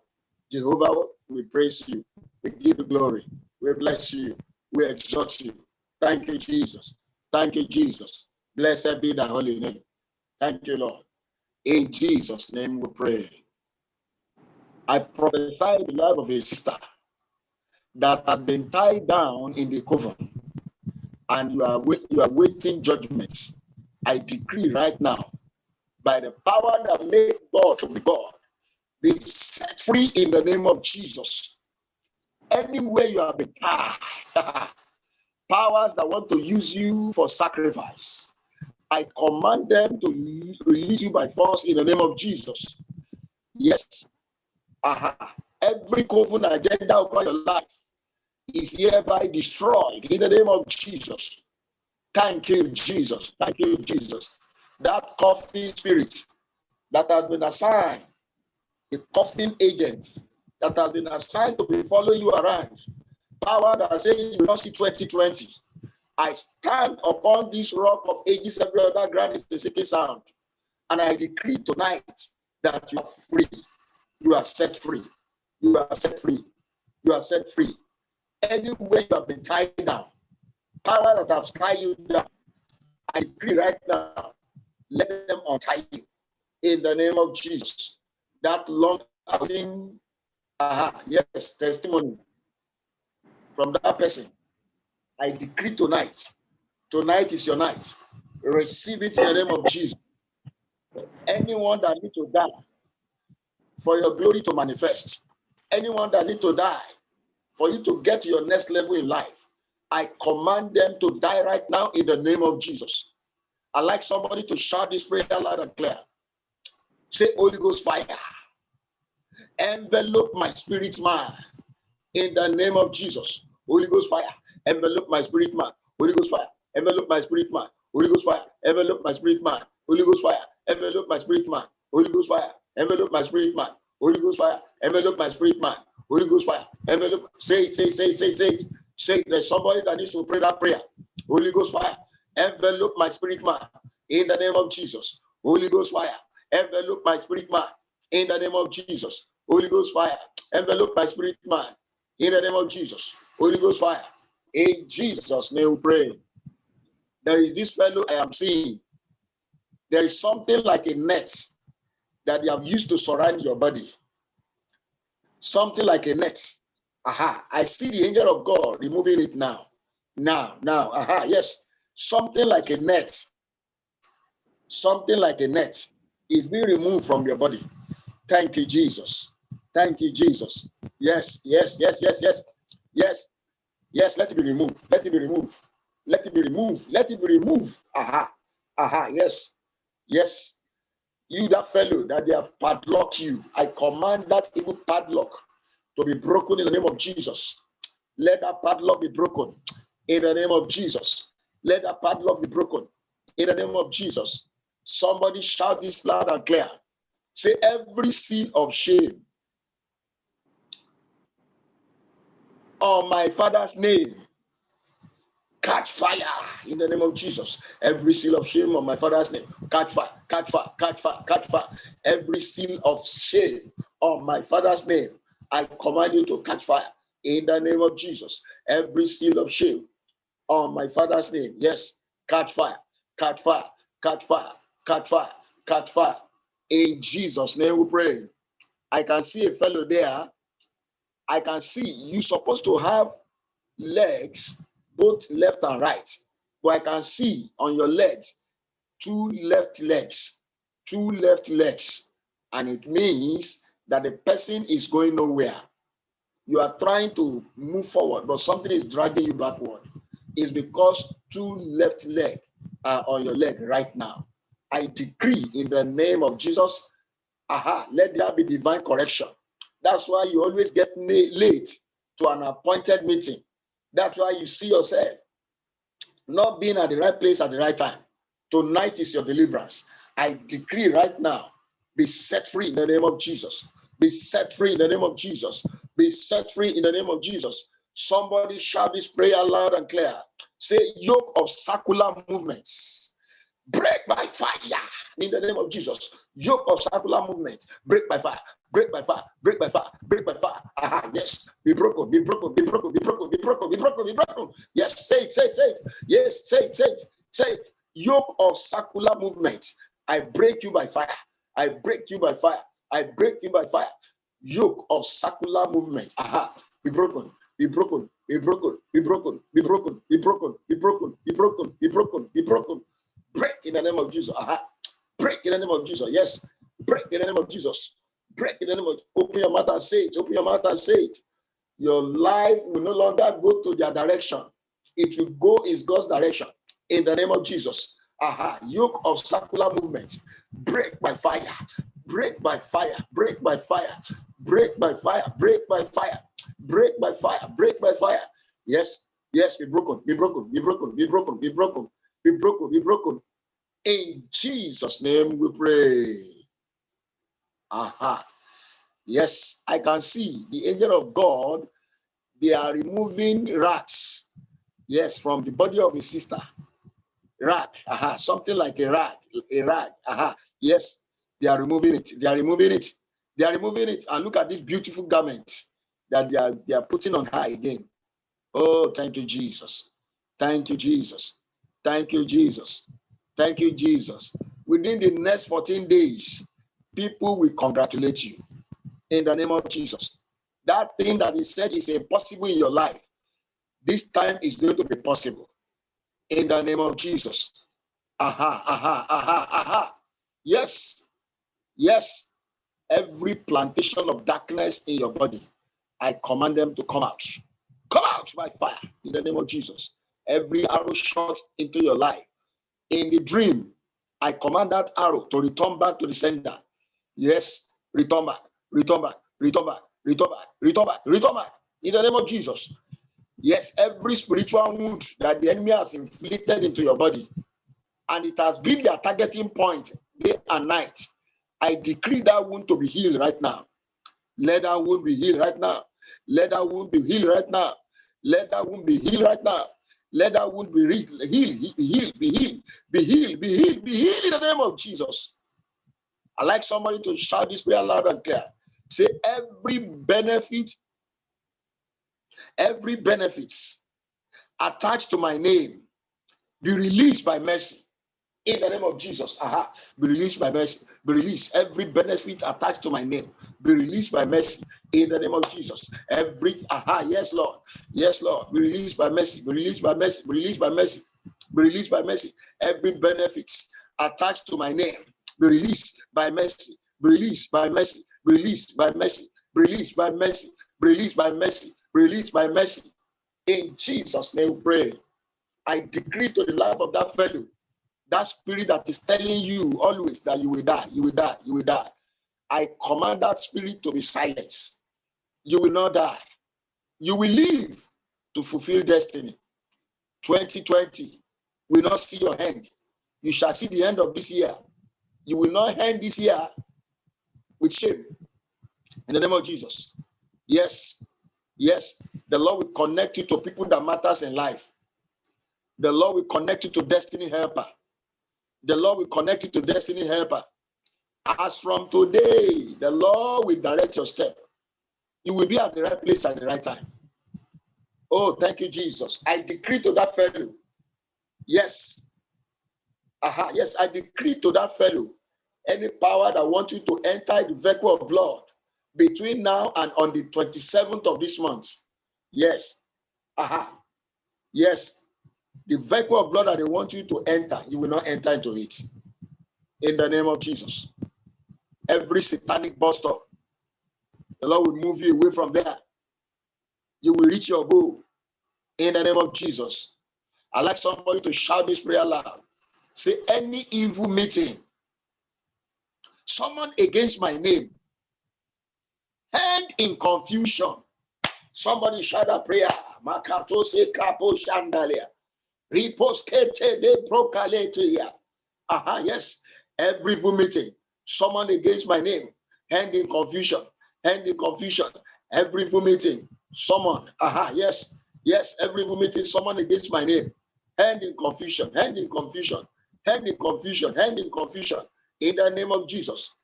Jehovah, we praise you. We give you glory. We bless you. We exalt you. Thank you, Jesus. Thank you, Jesus. Blessed be thy holy name. Thank you, Lord. In Jesus' name we pray. I prophesy the life of a sister that had been tied down in the coven, and you are waiting judgment. I decree right now, by the power that made God to be God, be set free in the name of Jesus. Anywhere you have been tied, powers that want to use you for sacrifice, I command them to release you by force in the name of Jesus. Yes. Every coven agenda over your life is hereby destroyed in the name of Jesus. Thank you, Jesus. Thank you, Jesus. That coffin spirit that has been assigned, the coffin agent that has been assigned to be following you around, power that says you will not see 2020. I stand upon this rock of ages, every other ground is the sinking sound. And I decree tonight that you are free. You are set free. You are set free. You are set free. Anywhere you have been tied down, power that have tied you down, I decree right now, let them untie you in the name of Jesus. That long outing, yes, testimony from that person. I decree tonight. Tonight is your night. Receive it in the name of Jesus. Anyone that needs to die for your glory to manifest, anyone that needs to die for you to get to your next level in life, I command them to die right now in the name of Jesus. I'd like somebody to shout this prayer loud and clear. Say, Holy Ghost fire, envelop my spirit man in the name of Jesus. Holy Ghost fire, envelop my spirit man. Holy Ghost fire, envelop my spirit man. Holy Ghost fire, envelop my spirit man. Holy Ghost fire, envelop my spirit man. Holy Ghost fire, envelop my spirit man. Holy Ghost fire, envelop my spirit man. Holy Ghost fire, envelop. Say it, say it. Say it. There's somebody that needs to pray that prayer. Holy Ghost fire, envelop my spirit man in the name of Jesus. Holy Ghost fire, envelop my spirit man in the name of Jesus. Holy Ghost fire, envelop my spirit man in the name of Jesus. Holy Ghost fire. In Jesus' name we pray. There is this fellow I am seeing. There is something like a net that they have used to surround your body. Something like a net. I see the angel of God removing it now. Now. Yes. Something like a net. Something like a net is being removed from your body. Thank you, Jesus. Thank you, Jesus. Yes. Yes, let it be removed. Let it be removed. Let it be removed. Let it be removed. Yes. Yes. You, that fellow that they have padlocked you, I command that evil padlock to be broken in the name of Jesus. Let that padlock be broken in the name of Jesus. Let that padlock be broken in the name of Jesus. Somebody shout this loud and clear. Say, every seal of shame on my Father's name, catch fire in the name of Jesus. Every seal of shame on my Father's name, catch fire, catch fire, catch fire, catch fire. Every seal of shame on my Father's name, I command you to catch fire in the name of Jesus. Every seal of shame on my Father's name, yes, catch fire, catch fire, catch fire, catch fire, catch fire. In Jesus' name we pray. I can see a fellow there. I can see you're supposed to have legs, both left and right. But I can see on your legs, two left legs. And it means that the person is going nowhere. You are trying to move forward, but something is dragging you backward. It's because two left legs are on your leg right now. I decree in the name of Jesus, let there be divine correction. That's why you always get late to an appointed meeting. That's why you see yourself not being at the right place at the right time. Tonight is your deliverance. I decree right now, be set free in the name of Jesus. Be set free in the name of Jesus. Be set free in the name of Jesus. Somebody shout this prayer loud and clear. Say, yoke of circular movements, break by fire in the name of Jesus. Yoke of circular movement, break by fire, break by fire, break by fire, break by fire. Yes, be broken, be broken, be broken, be broken, be broken, be broken, be broken. Yes, say it. Yes, say it. Yoke of circular movement, I break you by fire. I break you by fire. I break you by fire. Yoke of circular movement, be broken. Be broken, be broken, be broken, be broken, be broken, be broken, be broken, be broken, be broken. Break in the name of Jesus. Break in the name of Jesus. Yes. Break in the name of Jesus. Break in the name of Jesus. Open your mouth and say it. Open your mouth and say it. Your life will no longer go to their direction. It will go in God's direction. In the name of Jesus. Yoke of circular movement. Break by fire. Break by fire. Break by fire. Break by fire. Break by fire. Break by fire. Break by fire. Yes. Yes. Be broken. Be broken. Be broken. Be broken. Be broken. Be broken. Be broken. In Jesus' name we pray. Yes, I can see the angel of God. They are removing rats. Yes, from the body of his sister. Rag, something like a rag, Yes, they are removing it. They are removing it. They are removing it. And look at this beautiful garment that they are putting on her again. Oh, thank you, Jesus. Thank you, Jesus. Thank you, Jesus. Thank you, Jesus. Within the next 14 days, people will congratulate you in the name of Jesus. That thing that is said is impossible in your life, this time is going to be possible in the name of Jesus. Yes, yes. Every plantation of darkness in your body, I command them to come out. Come out by fire in the name of Jesus. Every arrow shot into your life, in the dream, I command that arrow to return back to the sender. Yes, return back, return back, return back, return back, return back, return back in the name of Jesus. Yes, every spiritual wound that the enemy has inflicted into your body, and it has been their targeting point day and night, I decree that wound to be healed right now. Let that wound be healed right now. Let that wound be healed right now. Let that wound be healed right now. Let that wound be healed, be healed, be healed, be healed, be healed, be healed in the name of Jesus. I'd like somebody to shout this prayer loud and clear. Say, every benefit attached to my name be released by mercy. In the name of Jesus, be released by mercy. Be released. Every benefit attached to my name, be released by mercy. In the name of Jesus, every yes, Lord, yes, Lord, be released by mercy. Be released by mercy. Be released by mercy. Be released by mercy. Every benefit attached to my name, be released by mercy. Be released by mercy. Be released by mercy. Be released by mercy. Be released by mercy. Be released by mercy. In Jesus' name, we pray. I decree to the life of that fellow, that spirit that is telling you always that you will die, you will die, you will die. I command that spirit to be silenced. You will not die. You will live to fulfill destiny. 2020 will not see your hand. You shall see the end of this year. You will not end this year with shame. In the name of Jesus. Yes, yes. The Lord will connect you to people that matters in life. The Lord will connect you to destiny helper. The Lord will connect you to destiny helper. As from today, the Lord will direct your step. You will be at the right place at the right time. Oh, thank you, Jesus. I decree to that fellow. Yes. Yes, I decree to that fellow. Any power that wants you to enter the vehicle of blood between now and on the 27th of this month. Yes. Yes. The vehicle of blood that they want you to enter, you will not enter into it. In the name of Jesus. Every satanic bus stop, the Lord will move you away from there. You will reach your goal. In the name of Jesus. I'd like somebody to shout this prayer loud. Say, any evil meeting, someone against my name, hand in confusion. Somebody shout that prayer. Makato se krapo shandalia. Riposkete de prokaletia. Yes. Every evil meeting, someone against my name, hand in confusion. Hand in confusion. Every evil meeting, someone. Yes. Yes. Every evil meeting, someone against my name. Hand in confusion, hand in confusion, hand in confusion, hand in confusion. In the name of Jesus.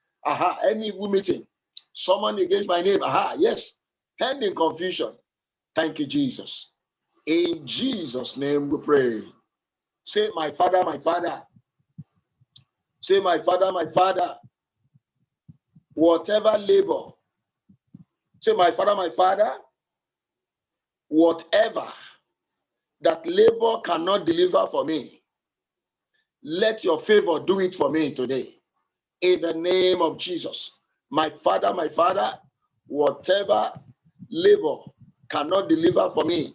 Any evil meeting, someone against my name. Yes. Hand in confusion. Thank you, Jesus. In Jesus' name we pray. Say, my Father, my Father. Say, my Father, my Father. Whatever labor. Say, my Father, my Father. Whatever that labor cannot deliver for me, let your favor do it for me today. In the name of Jesus. My Father, whatever labor cannot deliver for me,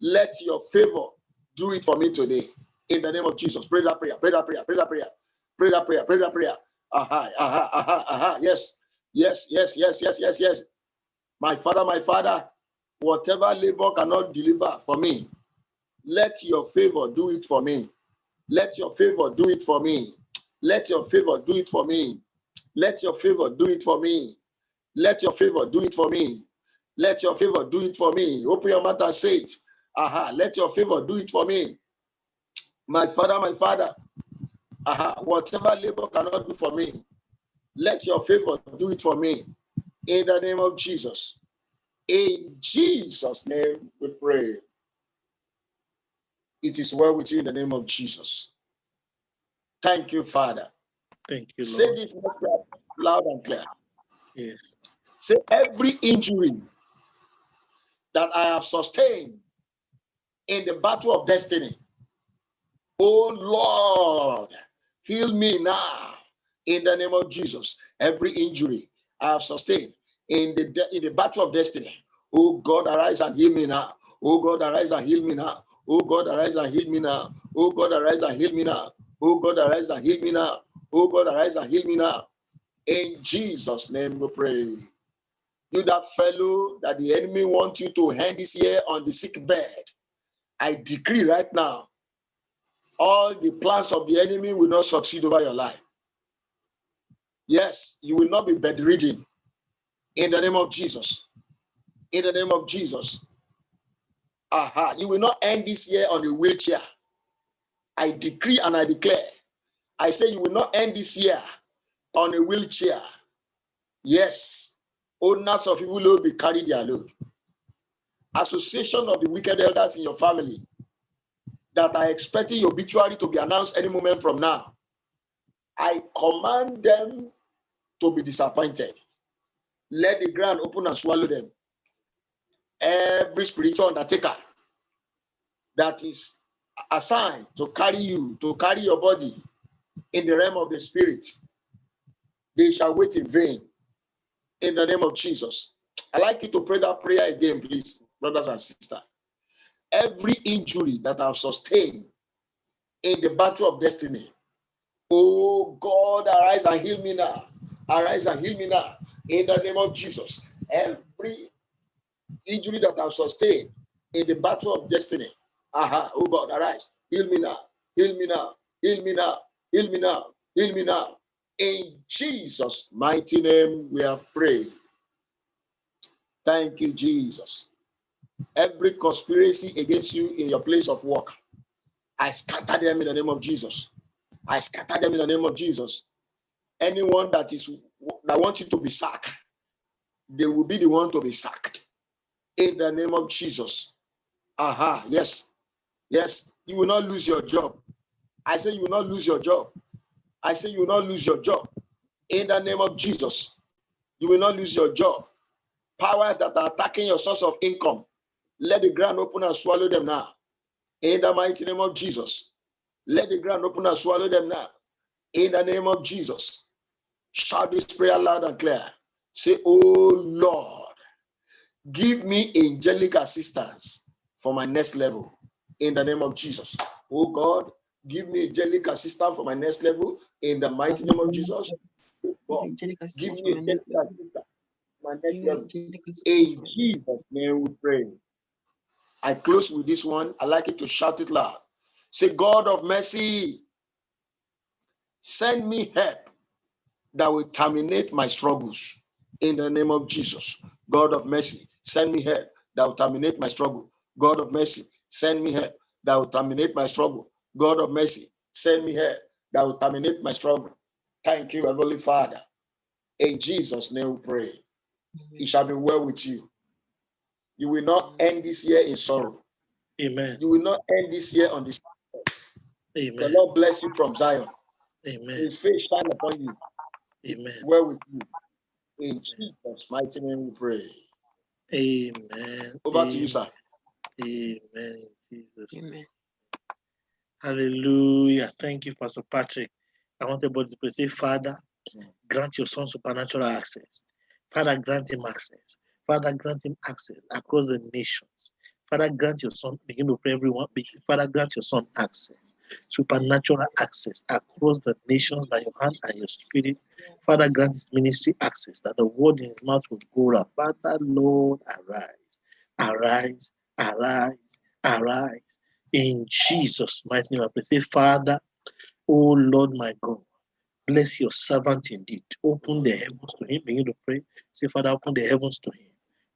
let your favor do it for me today. In the name of Jesus. Pray that prayer, pray that prayer, pray that prayer, pray that prayer, pray that prayer. Yes, yes, yes, yes, yes, yes, yes. My Father, whatever labor cannot deliver for me, let your favor do it for me. Let your favor do it for me. Let your favor do it for me. Let your favor do it for me. Let your favor do it for me. Let your favor do it for me. Open your mouth and say it. Let your favor do it for me. My Father, whatever labor cannot do for me, let your favor do it for me. In the name of Jesus. In Jesus' name we pray. It is well with you in the name of Jesus. Thank you, Father. Thank you, Say Lord. this loud and clear. Yes. Say, every injury that I have sustained in the battle of destiny, oh Lord, heal me now in the name of Jesus. Every injury I have sustained in the battle of destiny, oh God, arise and heal me now. Oh God, arise and heal me now. Oh God, arise and heal me now. Oh God, arise and heal me now. Oh God, arise and heal me now. Oh God, arise and heal me now. In Jesus' name we pray. You that fellow that the enemy wants you to end this year on the sick bed, I decree right now, all the plans of the enemy will not succeed over your life. Yes, you will not be bedridden. In the name of Jesus. In the name of Jesus. You will not end this year on a wheelchair. I decree and I declare. I say you will not end this year on a wheelchair. Yes. Owners of evil will be carried their load. Association of the wicked elders in your family that are expecting your obituary to be announced any moment from now, I command them to be disappointed. Let the ground open and swallow them. Every spiritual undertaker that is assigned to carry you, to carry your body in the realm of the spirit, they shall wait in vain in the name of Jesus. I'd like you to pray that prayer again, please, brothers and sisters. Every injury that I've sustained in the battle of destiny, oh God, arise and heal me now. Arise and heal me now in the name of Jesus. Every injury that I've sustained in the battle of destiny, oh God, arise, heal me now, heal me now, heal me now, heal me now, heal me now. In Jesus' mighty name we have prayed. Thank you, Jesus. Every conspiracy against you in your place of work, I scatter them in the name of Jesus. I scatter them in the name of Jesus. Anyone that wants you to be sacked, they will be the one to be sacked in the name of Jesus. Yes. Yes, you will not lose your job. I say you will not lose your job. I say you will not lose your job. In the name of Jesus, you will not lose your job. Powers that are attacking your source of income, let the ground open and swallow them now. In the mighty name of Jesus, let the ground open and swallow them now. In the name of Jesus, shout this prayer loud and clear. Say, oh Lord, give me angelic assistance for my next level. In the name of Jesus. Oh God, give me angelic assistance for my next level. In the mighty name of Jesus. God, give me angelic assistance for my next level. In Jesus' name we pray. I close with this one. I like you to shout it loud. Say, God of mercy, send me help that will terminate my struggles. In the name of Jesus. God of mercy, send me help that will terminate my struggle. God of mercy, send me help that will terminate my struggle. God of mercy, send me help that will terminate my struggle. Thank you, Heavenly Father. In Jesus' name we pray. It shall be well with you. You will not end this year in sorrow. Amen. You will not end this year on this. Amen. The Lord bless you from Zion. Amen. His face shine upon you. Amen. Well with you. In Jesus' mighty name we pray. Amen. Over to you, sir. Amen. Jesus. Amen. Hallelujah. Thank you, Pastor Patrick. I want everybody to say, Father, grant your son supernatural access. Father, grant him access. Father, grant him access across the nations. Father, grant your son, begin to pray everyone. Father, grant your son access, supernatural access across the nations by your hand and your spirit. Father, grant his ministry access that the word in his mouth would go around. Father, Lord, arise, arise, arise, arise. In Jesus' mighty name, I pray. Say, Father, oh Lord, my God, bless your servant indeed. Open the heavens to him. Begin to pray. Say, Father, open the heavens to him.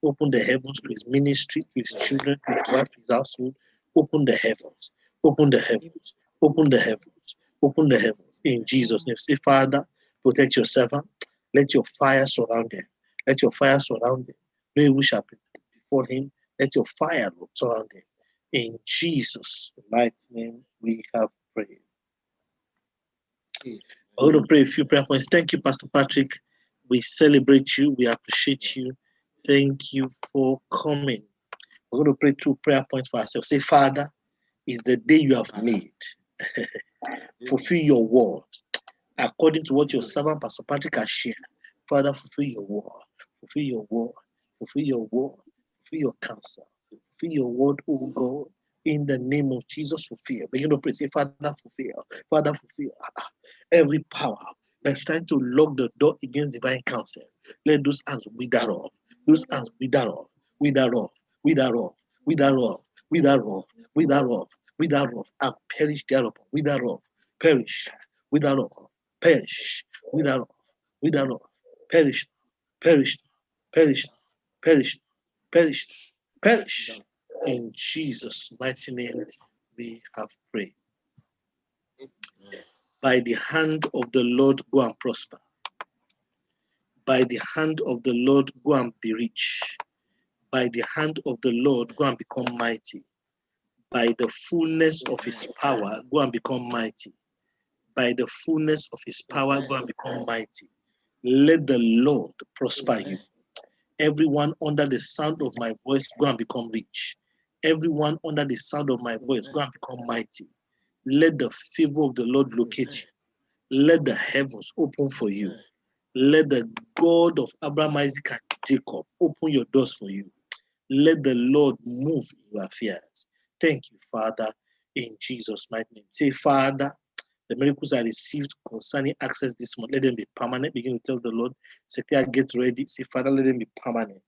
Open the heavens to his ministry, to his children, to his wife, to his household. Open the heavens. Open the heavens. Open the heavens. Open the heavens. In Jesus' name. Say, Father, protect your servant. Let your fire surround him. Let your fire surround him. No evil shall be before him. Let your fire surround him. In Jesus' mighty name, we have prayed. I'm going to pray a few prayer points. Thank you, Pastor Patrick. We celebrate you. We appreciate you. Thank you for coming. We're going to pray 2 prayer points for ourselves. Say, Father, it's the day you have made. Fulfill your word according to what your servant Pastor Patrick has shared. Father, fulfill your word. Fulfill your word. Fulfill your word. Fulfill your counsel. Fulfill your word, oh God. In the name of Jesus, fulfill. Begin to pray. Say, Father, fulfill. Father, fulfill. Every power that's trying to lock the door against divine counsel, let those hands wither off. Those hands wither off. Wither off. Wither off. Wither off. Wither off. Wither off. Wither off. And perish thereof. Wither off. Perish. Wither off. Perish. Wither off. Wither off. Perish. Perish. Perish. Perish. Perish. Perish. In Jesus' mighty name, we have prayed. By the hand of the Lord, go and prosper. By the hand of the Lord, go and be rich. By the hand of the Lord, go and become mighty. By the fullness of his power, go and become mighty. By the fullness of his power, go and become mighty. Let the Lord prosper you. Everyone under the sound of my voice, go and become rich. Everyone under the sound of my voice, go and become mighty. Let the favor of the Lord locate you. Let the heavens open for you. Let the God of Abraham, Isaac, and Jacob open your doors for you. Let the Lord move in your affairs. Thank you, Father, in Jesus' mighty name. Say, Father, the miracles I received concerning access this month, let them be permanent. Begin to tell the Lord, Secretary, get ready. Say, Father, let them be permanent.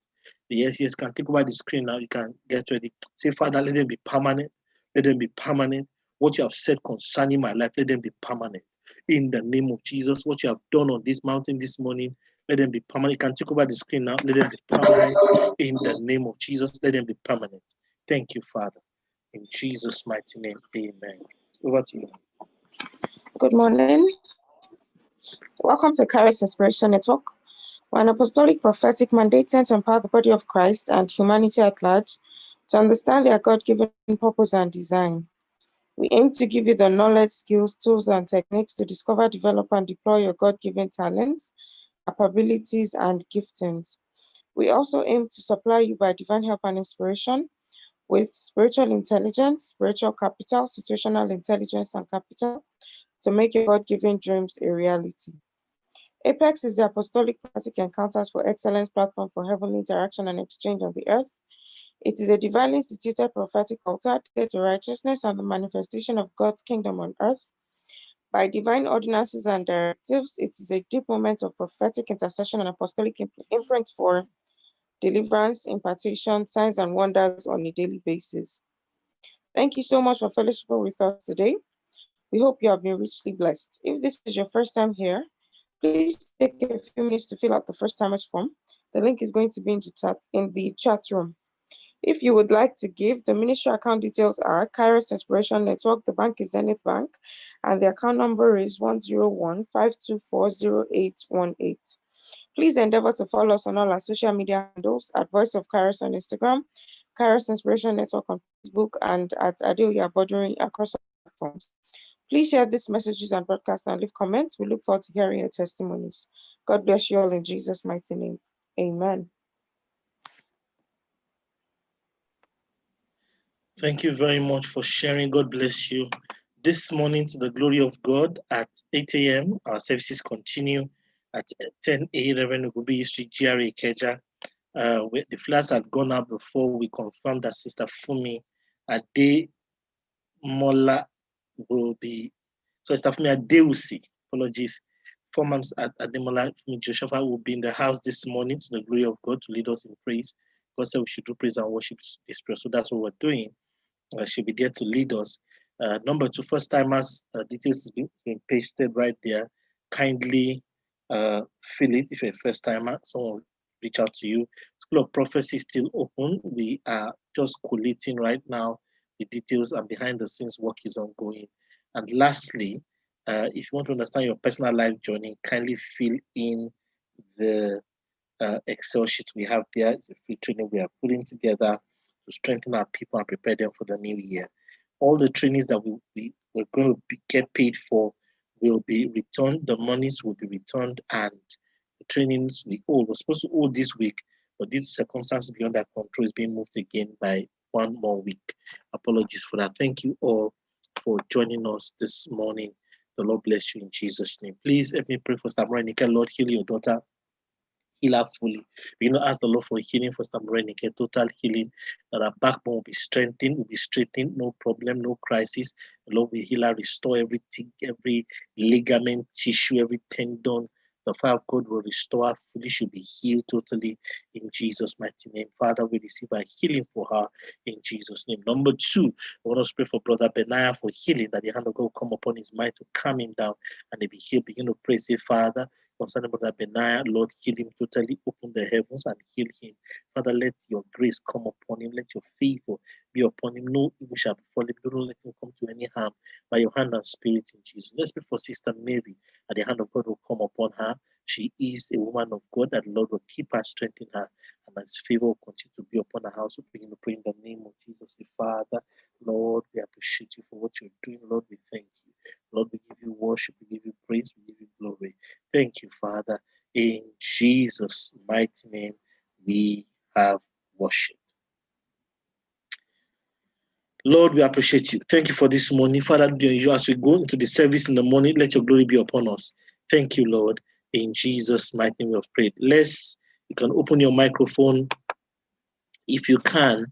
Yes, can take over the screen now. You can get ready. Say, Father, let them be permanent. Let them be permanent. What you have said concerning my life, let them be permanent. In the name of Jesus, what you have done on this mountain this morning, let them be permanent. You can take over the screen now. Let them be permanent. In the name of Jesus, let them be permanent. Thank you, Father. In Jesus' mighty name, amen. Over to you. Good morning. Welcome to Charis Inspiration Network. We're an apostolic prophetic mandate sent to empower the body of Christ and humanity at large to understand their God-given purpose and design. We aim to give you the knowledge, skills, tools, and techniques to discover, develop, and deploy your God-given talents, capabilities, and giftings. We also aim to supply you by divine help and inspiration with spiritual intelligence, spiritual capital, situational intelligence, and capital to make your God-given dreams a reality. Apex is the Apostolic Prophetic Encounters for Excellence platform for heavenly interaction and exchange on the earth. It is a divinely instituted prophetic altar dedicated to righteousness and the manifestation of God's kingdom on earth. By divine ordinances and directives, it is a deep moment of prophetic intercession and apostolic imprint for deliverance, impartation, signs, and wonders on a daily basis. Thank you so much for fellowshipping with us today. We hope you have been richly blessed. If this is your first time here, please take a few minutes to fill out the first timers form. The link is going to be in the chat room. If you would like to give, the ministry account details are Kairos Inspiration Network. The bank is Zenith Bank, and the account number is 101-524-0818. Please endeavor to follow us on all our social media handles at Voice of Kairos on Instagram, Kairos Inspiration Network on Facebook, and at Adeoya Bordering across all platforms. Please share these messages and broadcasts and leave comments. We look forward to hearing your testimonies. God bless you all in Jesus' mighty name. Amen. Thank you very much for sharing. God bless you. This morning, to the glory of God, at 8 a.m., our services continue at 10 a.m. Reverend Ogubi Street, GRA Ikeja. The flags had gone out before we confirmed that Sister Fumi Ademola will be, so Sister Fumi Adeusi, apologies, 4 months at Ademola Fumi Joshua will be in the house this morning to the glory of God to lead us in praise. God said we should do praise and worship this prayer, so that's what we're doing. She'll be there to lead us. Number 2, first timers, details has been pasted right there. Kindly fill it if you're a first timer. Someone will reach out to you. School of Prophecy is still open. We are just collating right now the details, and behind the scenes work is ongoing. And lastly, if you want to understand your personal life journey, kindly fill in the Excel sheet we have there. It's a free training we are putting together to strengthen our people and prepare them for the new year. All the trainings that we're going to get paid for will be returned. The monies will be returned, and the trainings we owe, we're supposed to owe this week, but due to circumstances beyond our control, is being moved again by one more week. Apologies for that. Thank you all for joining us this morning. The Lord bless you in Jesus' name. Please help me pray for Samurai Nika. Lord, heal your daughter. Heal her fully. We ask the Lord for healing for Samurai Nika, total healing, that our backbone will be strengthened, will be straightened, no problem, no crisis. The Lord will heal her, restore everything, every ligament, tissue, every tendon. The fire of God will restore her fully. She'll be healed totally in Jesus' mighty name. Father, we receive our healing for her in Jesus' name. Number two, I want us to pray for Brother Benaiah for healing, that the hand of God will come upon his mind to calm him down and he be healed. Begin to pray, say, Father, concerning Brother Benaiah, Lord, heal him totally, open the heavens and heal him. Father, let your grace come upon him, let your favor be upon him. No evil shall befall him. Don't let him come to any harm by your hand and spirit in Jesus. Let's pray for Sister Mary, that the hand of God will come upon her. She is a woman of God, that the Lord will keep her, strengthen her, and His favor will continue to be upon her house. We begin to pray in the name of Jesus, the Father. Lord, we appreciate you for what you're doing. Lord, we thank you. Lord, we give you worship, we give you praise, we give you glory. Thank you, Father. In Jesus' mighty name, we have worship. Lord, we appreciate you. Thank you for this morning. Father, as we go into the service in the morning, let your glory be upon us. Thank you, Lord. In Jesus' mighty name we have prayed. You can open your microphone if you can,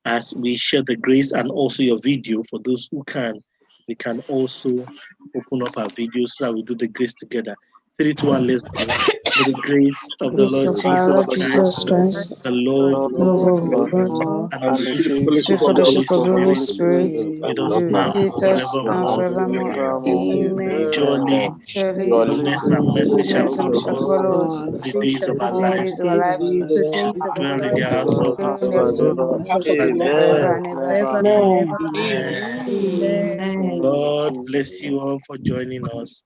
as we share the grace, and also your video. For those who can, we can also open up our videos so that we do the grace together. 3, 2, 1, let's go. May the grace of the Grace Lord of our Lord Jesus Jesus Christ, Christ, the love love of of God, God, and the And the sweet sweet fellowship sweet fellowship of of the the Holy fellowship of the Holy Holy Spirit Spirit, Spirit with be us with now us and with us now forevermore. forevermore. Amen. Surely, Amen. Surely, goodness and Surely, mercy shall goodness and follow mercy shall us follow us all the days of our all the lives. days of our lives. Shall We dwell in the shall house of dwell the in the house of the Lord Lord forever forever Amen. and and ever. ever. Amen. Amen. God bless you all for joining us.